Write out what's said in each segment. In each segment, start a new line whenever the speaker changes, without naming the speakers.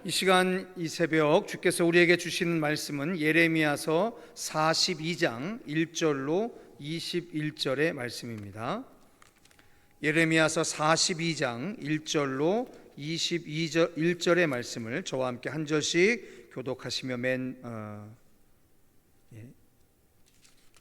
이 시간 이 새벽 주께서 우리에게 주시는 말씀은 예레미야서 42장 1절로 21절의 말씀입니다. 예레미야서 42장 1절로 1절의 말씀을 저와 함께 한 절씩 교독하시며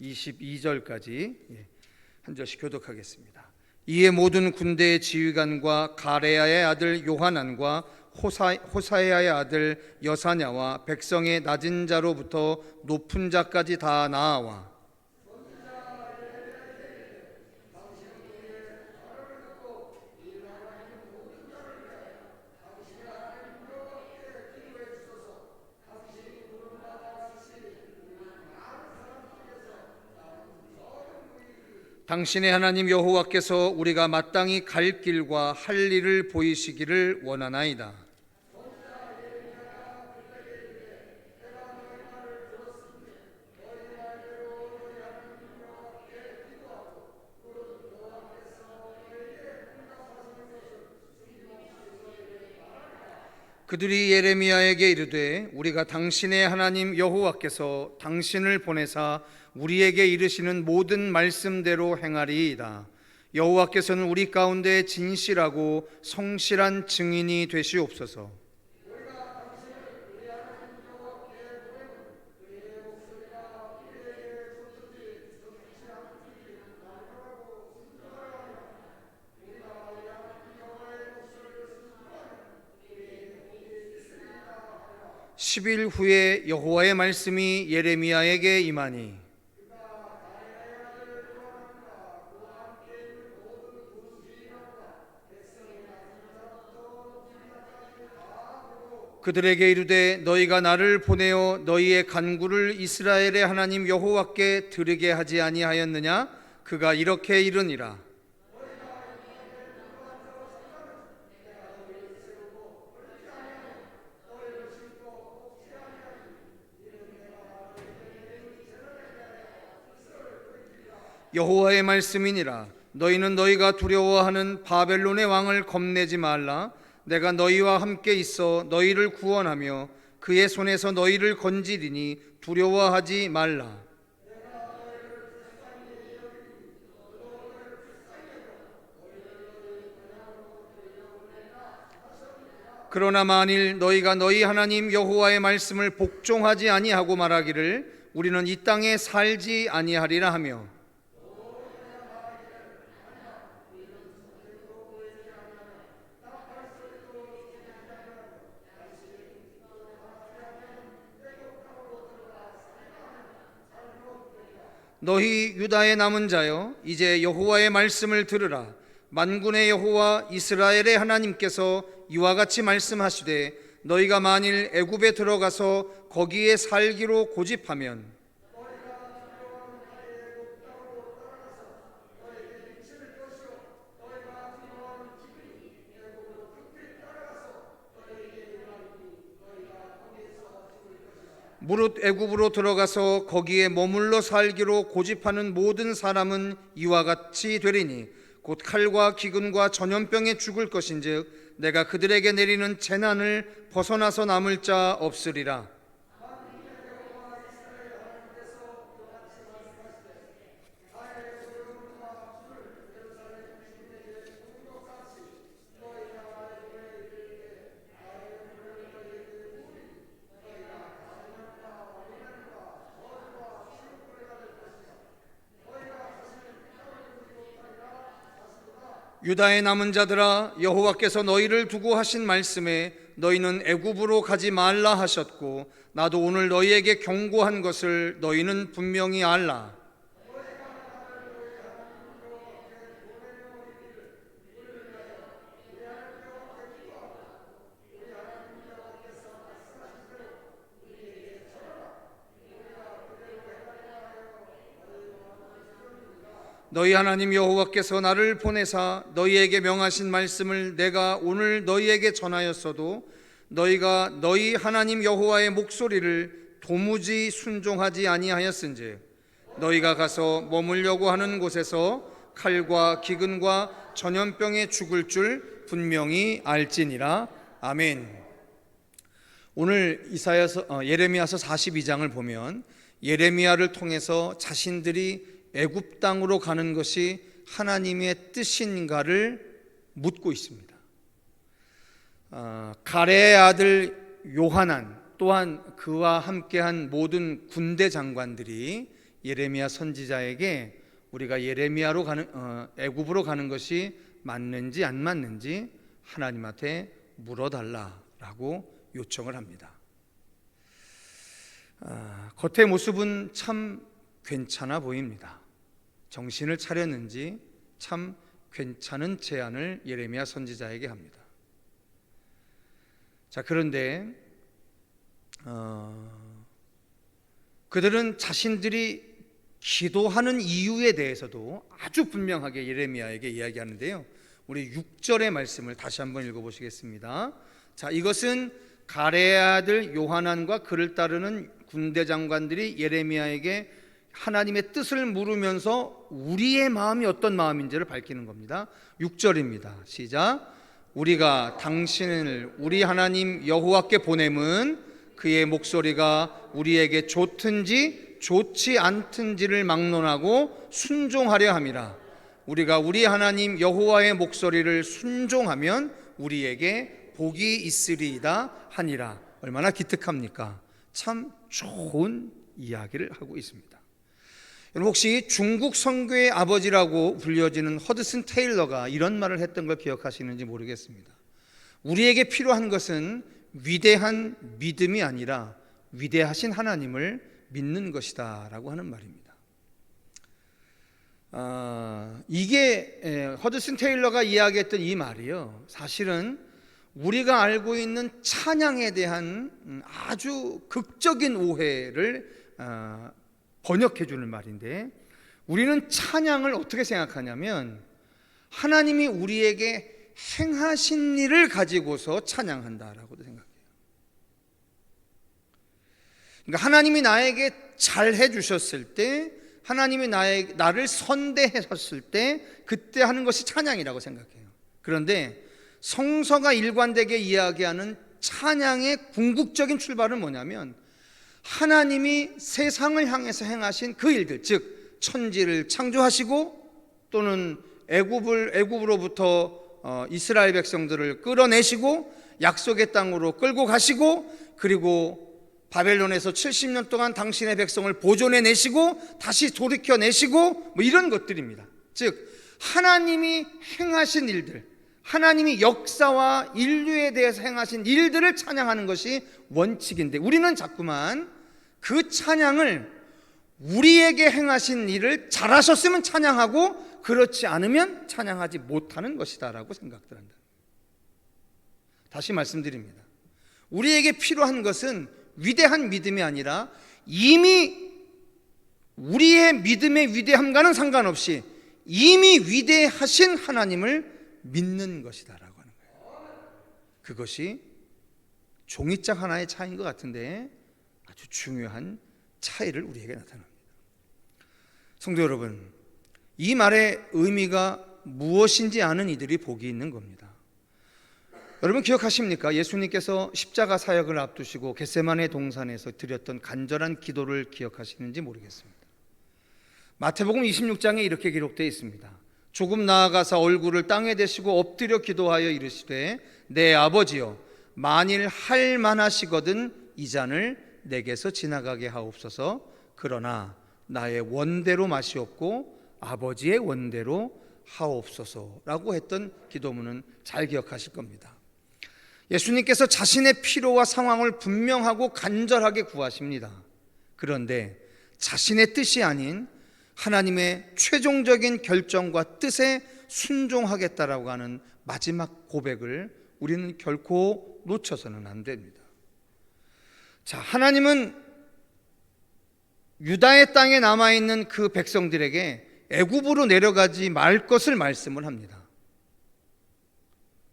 22절까지 한 절씩 교독하겠습니다. 이에 모든 군대의 지휘관과 가레야의 아들 요하난과 호사야의 아들 여사냐와 백성의 낮은 자로부터 높은 자까지 다 나아와 당신의 하나님 여호와께서 우리가 마땅히 갈 길과 할 일을 보이시기를 원하나이다. 그들이 예레미야에게 이르되 우리가 당신의 하나님 여호와께서 당신을 보내사 우리에게 이르시는 모든 말씀대로 행하리이다. 여호와께서는 우리 가운데 진실하고 성실한 증인이 되시옵소서. (10일) 후에 여호와의 말씀이 예레미야에게 임하니 그들에게 이르되 너희가 나를 보내어 너희의 간구를 이스라엘의 하나님 여호와께 드리게 하지 아니하였느냐? 그가 이렇게 이르니라. 여호와의 말씀이니라. 너희는 너희가 두려워하는 바벨론의 왕을 겁내지 말라. 내가 너희와 함께 있어 너희를 구원하며 그의 손에서 너희를 건지리니 두려워하지 말라. 그러나 만일 너희가 너희 하나님 여호와의 말씀을 복종하지 아니하고 말하기를 우리는 이 땅에 살지 아니하리라 하며 너희 유다의 남은 자여 이제 여호와의 말씀을 들으라. 만군의 여호와 이스라엘의 하나님께서 이와 같이 말씀하시되 너희가 만일 애굽에 들어가서 거기에 살기로 고집하면 무릇 애굽으로 들어가서 거기에 머물러 살기로 고집하는 모든 사람은 이와 같이 되리니 곧 칼과 기근과 전염병에 죽을 것인즉 내가 그들에게 내리는 재난을 벗어나서 남을 자 없으리라. 유다의 남은 자들아 여호와께서 너희를 두고 하신 말씀에 너희는 애굽으로 가지 말라 하셨고 나도 오늘 너희에게 경고한 것을 너희는 분명히 알라. 너희 하나님 여호와께서 나를 보내사 너희에게 명하신 말씀을 내가 오늘 너희에게 전하였어도 너희가 너희 하나님 여호와의 목소리를 도무지 순종하지 아니하였은즉 너희가 가서 머물려고 하는 곳에서 칼과 기근과 전염병에 죽을 줄 분명히 알지니라. 아멘. 오늘 예레미야서 42장을 보면 예레미야를 통해서 자신들이 애굽 땅으로 가는 것이 하나님의 뜻인가를 묻고 있습니다. 가레의 아들 요하난 또한 그와 함께한 모든 군대 장관들이 예레미야 선지자에게 우리가 애굽으로 가는 것이 맞는지 안 맞는지 하나님한테 물어달라라고 요청을 합니다. 겉의 모습은 참 괜찮아 보입니다. 정신을 차렸는지 참 괜찮은 제안을 예레미야 선지자에게 합니다. 자, 그런데 그들은 자신들이 기도하는 이유에 대해서도 아주 분명하게 예레미야에게 이야기하는데요. 우리 6절의 말씀을 다시 한번 읽어보시겠습니다. 자, 이것은 가레의 아들 요하난과 그를 따르는 군대 장관들이 예레미야에게 하나님의 뜻을 물으면서 우리의 마음이 어떤 마음인지를 밝히는 겁니다. 6절입니다. 시작. 우리가 당신을 우리 하나님 여호와께 보냄은 그의 목소리가 우리에게 좋든지 좋지 않든지를 막론하고 순종하려 함이라. 우리가 우리 하나님 여호와의 목소리를 순종하면 우리에게 복이 있으리이다 하니라. 얼마나 기특합니까? 참 좋은 이야기를 하고 있습니다. 여러분, 혹시 중국 선교의 아버지라고 불려지는 허드슨 테일러가 이런 말을 했던 걸 기억하시는지 모르겠습니다. 우리에게 필요한 것은 위대한 믿음이 아니라 위대하신 하나님을 믿는 것이다 라고 하는 말입니다. 이게 허드슨 테일러가 이야기했던 이 말이요, 사실은 우리가 알고 있는 찬양에 대한 아주 극적인 오해를 번역해 주는 말인데, 우리는 찬양을 어떻게 생각하냐면 하나님이 우리에게 행하신 일을 가지고서 찬양한다라고도 생각해요. 그러니까 하나님이 나에게 잘해 주셨을 때, 하나님이 나를 선대하셨을 때, 그때 하는 것이 찬양이라고 생각해요. 그런데 성서가 일관되게 이야기하는 찬양의 궁극적인 출발은 뭐냐면 하나님이 세상을 향해서 행하신 그 일들, 즉 천지를 창조하시고 또는 애굽으로부터 이스라엘 백성들을 끌어내시고 약속의 땅으로 끌고 가시고, 그리고 바벨론에서 70년 동안 당신의 백성을 보존해 내시고 다시 돌이켜 내시고 뭐 이런 것들입니다. 즉 하나님이 행하신 일들, 하나님이 역사와 인류에 대해서 행하신 일들을 찬양하는 것이 원칙인데, 우리는 자꾸만 그 찬양을 우리에게 행하신 일을 잘하셨으면 찬양하고 그렇지 않으면 찬양하지 못하는 것이다 라고 생각들 한다. 다시 말씀드립니다. 우리에게 필요한 것은 위대한 믿음이 아니라 이미 우리의 믿음의 위대함과는 상관없이 이미 위대하신 하나님을 믿는 것이다 라고 하는 거예요. 그것이 종이짝 하나의 차이인 것 같은데 아주 중요한 차이를 우리에게 나타납니다. 성도 여러분, 이 말의 의미가 무엇인지 아는 이들이 복이 있는 겁니다. 여러분 기억하십니까? 예수님께서 십자가 사역을 앞두시고 겟세마네 동산에서 드렸던 간절한 기도를 기억하시는지 모르겠습니다. 마태복음 26장에 이렇게 기록되어 있습니다. 조금 나아가서 얼굴을 땅에 대시고 엎드려 기도하여 이르시되 내 아버지여, 만일 할 만하시거든 이 잔을 내게서 지나가게 하옵소서. 그러나 나의 원대로 마시옵고 아버지의 원대로 하옵소서라고 했던 기도문은 잘 기억하실 겁니다. 예수님께서 자신의 필요와 상황을 분명하고 간절하게 구하십니다. 그런데 자신의 뜻이 아닌 하나님의 최종적인 결정과 뜻에 순종하겠다라고 하는 마지막 고백을 우리는 결코 놓쳐서는 안 됩니다. 자, 하나님은 유다의 땅에 남아있는 그 백성들에게 애굽으로 내려가지 말 것을 말씀을 합니다.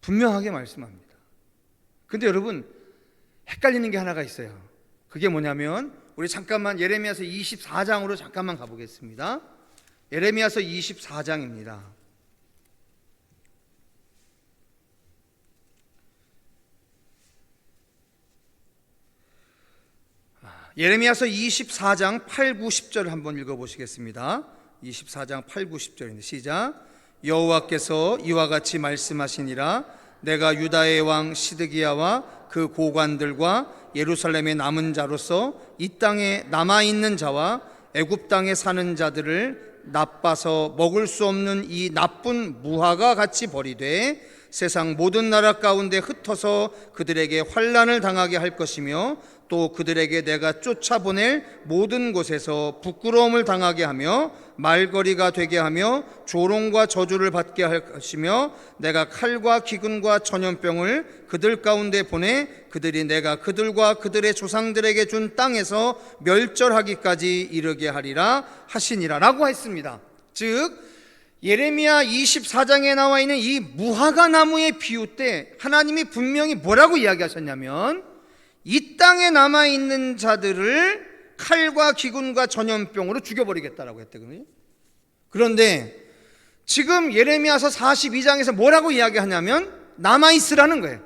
분명하게 말씀합니다. 근데 여러분 헷갈리는 게 하나가 있어요. 그게 뭐냐면 우리 잠깐만 예레미야서 24장으로 잠깐만 가보겠습니다. 예레미야서 24장입니다. 예레미야서 24장 8, 9, 10절 한번 읽어보시겠습니다. 24장 8, 9, 10절입니다. 시작. 여호와께서 이와 같이 말씀하시니라. 내가 유다의 왕 시드기야와 그 고관들과 예루살렘의 남은 자로서 이 땅에 남아있는 자와 애굽 땅에 사는 자들을 나빠서 먹을 수 없는 이 나쁜 무화과 같이 버리되 세상 모든 나라 가운데 흩어서 그들에게 환난을 당하게 할 것이며 또 그들에게 내가 쫓아보낼 모든 곳에서 부끄러움을 당하게 하며 말거리가 되게 하며 조롱과 저주를 받게 할 것이며 내가 칼과 기근과 전염병을 그들 가운데 보내 그들이 내가 그들과 그들의 조상들에게 준 땅에서 멸절하기까지 이르게 하리라 하시니라 라고 했습니다. 즉 예레미야 24장에 나와 있는 이 무화과 나무의 비유 때 하나님이 분명히 뭐라고 이야기하셨냐면 이 땅에 남아있는 자들을 칼과 기근과 전염병으로 죽여버리겠다라고 했거든요. 그런데 지금 예레미야서 42장에서 뭐라고 이야기하냐면 남아있으라는 거예요.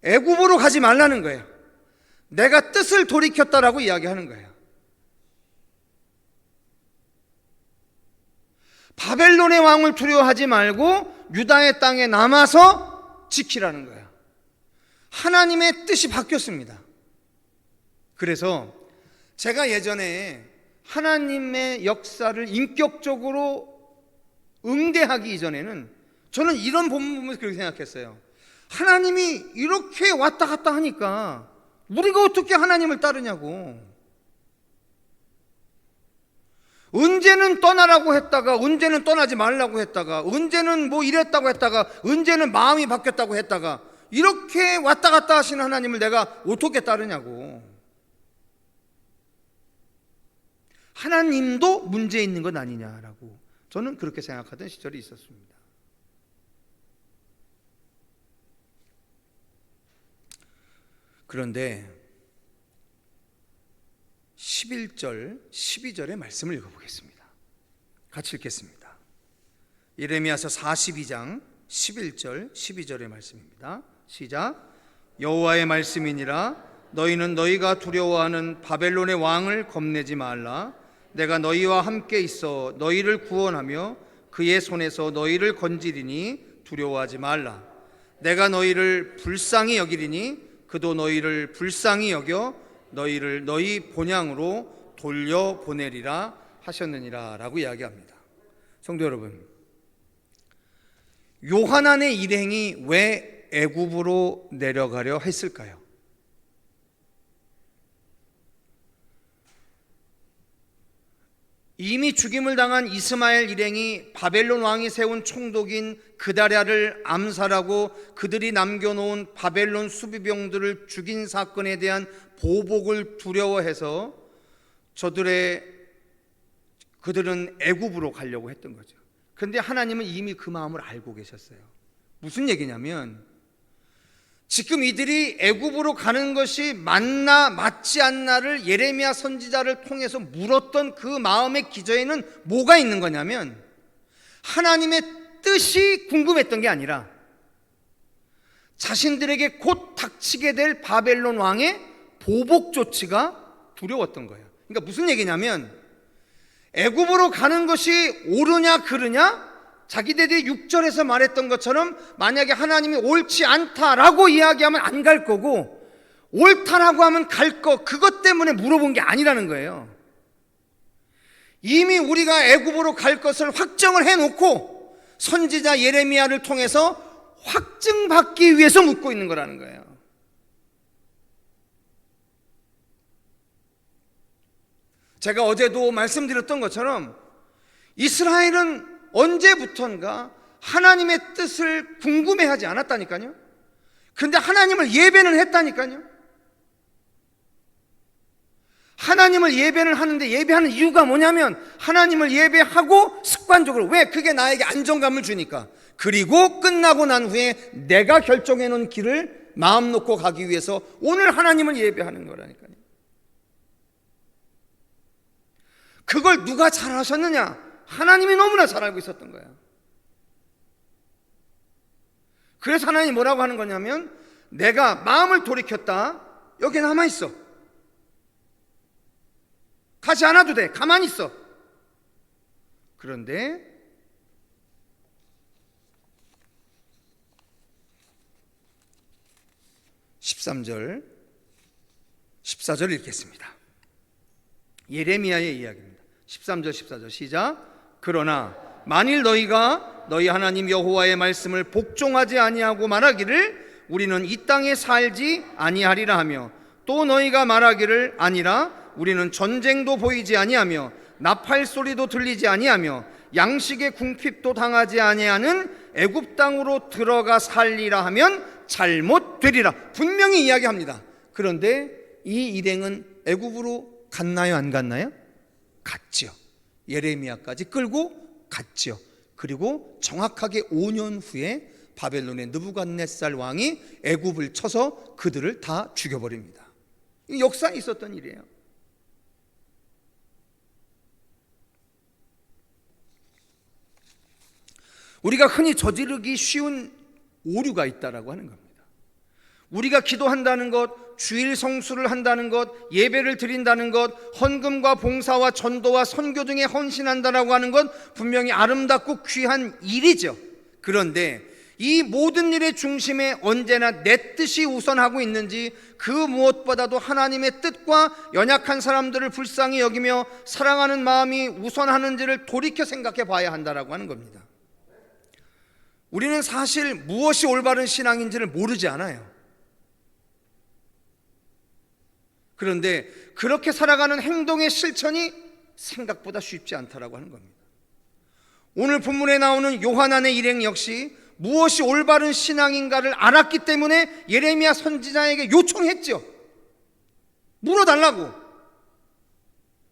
애굽으로 가지 말라는 거예요. 내가 뜻을 돌이켰다라고 이야기하는 거예요. 바벨론의 왕을 두려워하지 말고 유다의 땅에 남아서 지키라는 거예요. 하나님의 뜻이 바뀌었습니다. 그래서 제가 예전에 하나님의 역사를 인격적으로 응대하기 이전에는 저는 이런 본문 보면서 그렇게 생각했어요. 하나님이 이렇게 왔다 갔다 하니까 우리가 어떻게 하나님을 따르냐고. 언제는 떠나라고 했다가 언제는 떠나지 말라고 했다가 언제는 뭐 이랬다고 했다가 언제는 마음이 바뀌었다고 했다가 이렇게 왔다 갔다 하시는 하나님을 내가 어떻게 따르냐고. 하나님도 문제 있는 건 아니냐라고 저는 그렇게 생각하던 시절이 있었습니다. 그런데 11절, 12절의 말씀을 읽어보겠습니다. 같이 읽겠습니다. 예레미야서 42장 11절, 12절의 말씀입니다. 시작. 여호와의 말씀이니라. 너희는 너희가 두려워하는 바벨론의 왕을 겁내지 말라. 내가 너희와 함께 있어 너희를 구원하며 그의 손에서 너희를 건지리니 두려워하지 말라. 내가 너희를 불쌍히 여기리니 그도 너희를 불쌍히 여겨 너희를 너희 본향으로 돌려보내리라 하셨느니라 라고 이야기합니다. 성도 여러분, 요하난의 일행이 왜 애굽으로 내려가려 했을까요? 이미 죽임을 당한 이스마엘 일행이 바벨론 왕이 세운 총독인 그다랴를 암살하고 그들이 남겨놓은 바벨론 수비병들을 죽인 사건에 대한 보복을 두려워해서 그들은 애굽으로 가려고 했던 거죠. 그런데 하나님은 이미 그 마음을 알고 계셨어요. 무슨 얘기냐면 지금 이들이 애굽으로 가는 것이 맞나 맞지 않나를 예레미야 선지자를 통해서 물었던 그 마음의 기저에는 뭐가 있는 거냐면 하나님의 뜻이 궁금했던 게 아니라 자신들에게 곧 닥치게 될 바벨론 왕의 보복 조치가 두려웠던 거예요. 그러니까 무슨 얘기냐면 애굽으로 가는 것이 옳으냐 그르냐 자기들이 6절에서 말했던 것처럼 만약에 하나님이 옳지 않다라고 이야기하면 안 갈 거고 옳다라고 하면 갈 거, 그것 때문에 물어본 게 아니라는 거예요. 이미 우리가 애굽으로 갈 것을 확정을 해놓고 선지자 예레미야를 통해서 확증받기 위해서 묻고 있는 거라는 거예요. 제가 어제도 말씀드렸던 것처럼 이스라엘은 언제부턴가 하나님의 뜻을 궁금해하지 않았다니까요. 근데 하나님을 예배는 했다니까요. 하나님을 예배를 하는데 예배하는 이유가 뭐냐면 하나님을 예배하고 습관적으로, 왜? 그게 나에게 안정감을 주니까. 그리고 끝나고 난 후에 내가 결정해 놓은 길을 마음 놓고 가기 위해서 오늘 하나님을 예배하는 거라니까요. 그걸 누가 잘하셨느냐? 하나님이 너무나 잘 알고 있었던 거예요. 그래서 하나님이 뭐라고 하는 거냐면 내가 마음을 돌이켰다. 여기 남아있어. 가지 않아도 돼. 가만히 있어. 그런데 13절, 14절 읽겠습니다. 예레미야의 이야기입니다. 13절, 14절 시작. 그러나 만일 너희가 너희 하나님 여호와의 말씀을 복종하지 아니하고 말하기를 우리는 이 땅에 살지 아니하리라 하며, 또 너희가 말하기를 아니라 우리는 전쟁도 보이지 아니하며 나팔 소리도 들리지 아니하며 양식의 궁핍도 당하지 아니하는 애굽 땅으로 들어가 살리라 하면 잘못되리라. 분명히 이야기합니다. 그런데 이 일행은 애굽으로 갔나요, 안 갔나요? 갔죠. 예레미야까지 끌고 갔죠. 그리고 정확하게 5년 후에 바벨론의 느부갓네살 왕이 애굽을 쳐서 그들을 다 죽여버립니다. 이 역사에 있었던 일이에요. 우리가 흔히 저지르기 쉬운 오류가 있다라고 하는 겁니다. 우리가 기도한다는 것, 주일 성수를 한다는 것, 예배를 드린다는 것, 헌금과 봉사와 전도와 선교 등에 헌신한다라고 하는 것 분명히 아름답고 귀한 일이죠. 그런데 이 모든 일의 중심에 언제나 내 뜻이 우선하고 있는지, 그 무엇보다도 하나님의 뜻과 연약한 사람들을 불쌍히 여기며 사랑하는 마음이 우선하는지를 돌이켜 생각해 봐야 한다라고 하는 겁니다. 우리는 사실 무엇이 올바른 신앙인지를 모르지 않아요. 그런데 그렇게 살아가는 행동의 실천이 생각보다 쉽지 않다라고 하는 겁니다. 오늘 본문에 나오는 요하난의 일행 역시 무엇이 올바른 신앙인가를 알았기 때문에 예레미야 선지자에게 요청했죠. 물어달라고.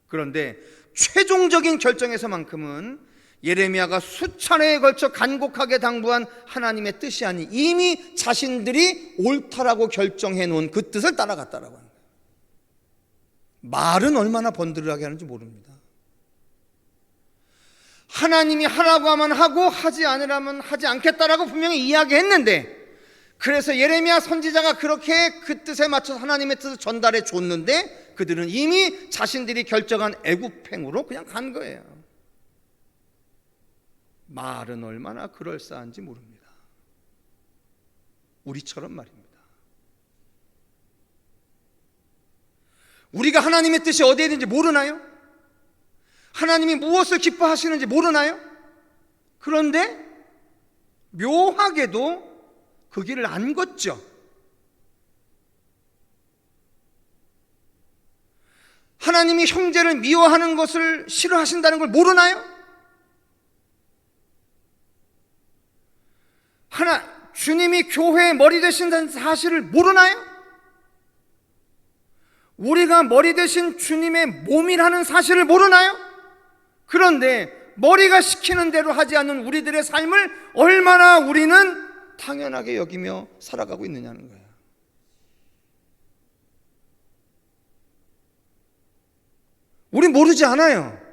그런데 최종적인 결정에서만큼은 예레미야가 수차례에 걸쳐 간곡하게 당부한 하나님의 뜻이 아닌 이미 자신들이 옳다라고 결정해 놓은 그 뜻을 따라갔다라고 하는 거예요. 말은 얼마나 번들하게 하는지 모릅니다. 하나님이 하라고 하면 하고 하지 않으라면 하지 않겠다라고 분명히 이야기했는데, 그래서 예레미야 선지자가 그렇게 그 뜻에 맞춰서 하나님의 뜻을 전달해 줬는데 그들은 이미 자신들이 결정한 애굽행으로 그냥 간 거예요. 말은 얼마나 그럴싸한지 모릅니다. 우리처럼 말입니다. 우리가 하나님의 뜻이 어디에 있는지 모르나요? 하나님이 무엇을 기뻐하시는지 모르나요? 그런데 묘하게도 그 길을 안 걷죠. 하나님이 형제를 미워하는 것을 싫어하신다는 걸 모르나요? 주님이 교회의 머리 되신다는 사실을 모르나요? 우리가 머리 되신 주님의 몸이라는 사실을 모르나요? 그런데 머리가 시키는 대로 하지 않는 우리들의 삶을 얼마나 우리는 당연하게 여기며 살아가고 있느냐는 거예요. 우린 모르지 않아요.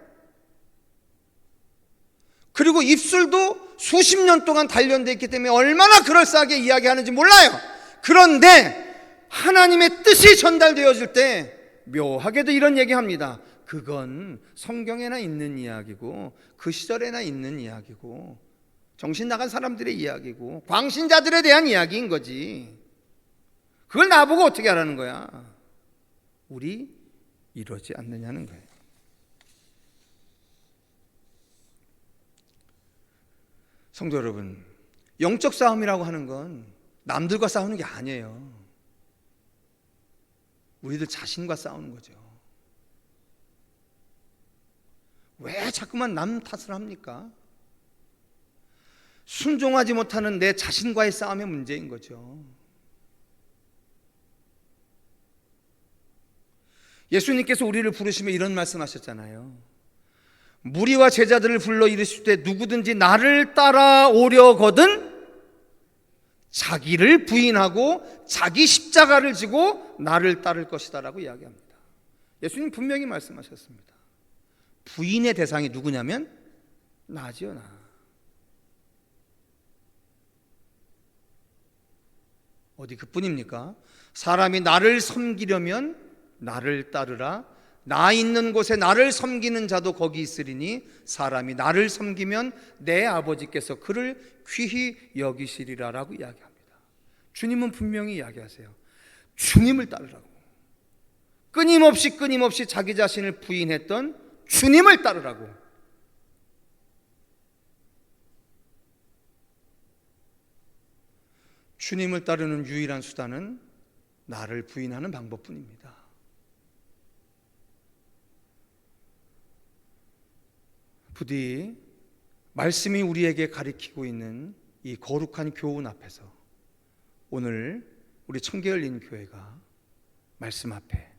그리고 입술도 수십 년 동안 단련되어 있기 때문에 얼마나 그럴싸하게 이야기하는지 몰라요. 그런데 하나님의 뜻이 전달되어질 때 묘하게도 이런 얘기합니다. 그건 성경에나 있는 이야기고 그 시절에나 있는 이야기고 정신 나간 사람들의 이야기고 광신자들에 대한 이야기인 거지. 그걸 나보고 어떻게 하라는 거야? 우리 이러지 않느냐는 거예요. 성도 여러분, 영적 싸움이라고 하는 건 남들과 싸우는 게 아니에요. 우리들 자신과 싸우는 거죠. 왜 자꾸만 남 탓을 합니까? 순종하지 못하는 내 자신과의 싸움의 문제인 거죠. 예수님께서 우리를 부르시며 이런 말씀하셨잖아요. 무리와 제자들을 불러 이르실 때 누구든지 나를 따라오려거든 자기를 부인하고 자기 십자가를 지고 나를 따를 것이다라고 이야기합니다. 예수님 분명히 말씀하셨습니다. 부인의 대상이 누구냐면 나지요, 나. 어디 그뿐입니까? 사람이 나를 섬기려면 나를 따르라. 나 있는 곳에 나를 섬기는 자도 거기 있으리니 사람이 나를 섬기면 내 아버지께서 그를 귀히 여기시리라라고 이야기합니다. 주님은 분명히 이야기하세요. 주님을 따르라고. 끊임없이 자기 자신을 부인했던 주님을 따르라고. 주님을 따르는 유일한 수단은 나를 부인하는 방법뿐입니다. 부디 말씀이 우리에게 가리키고 있는 이 거룩한 교훈 앞에서 오늘 우리 청계열린 교회가 말씀 앞에,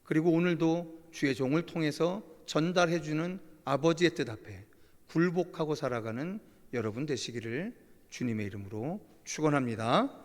그리고 오늘도 주의 종을 통해서 전달해 주는 아버지의 뜻 앞에 굴복하고 살아가는 여러분 되시기를 주님의 이름으로 축원합니다.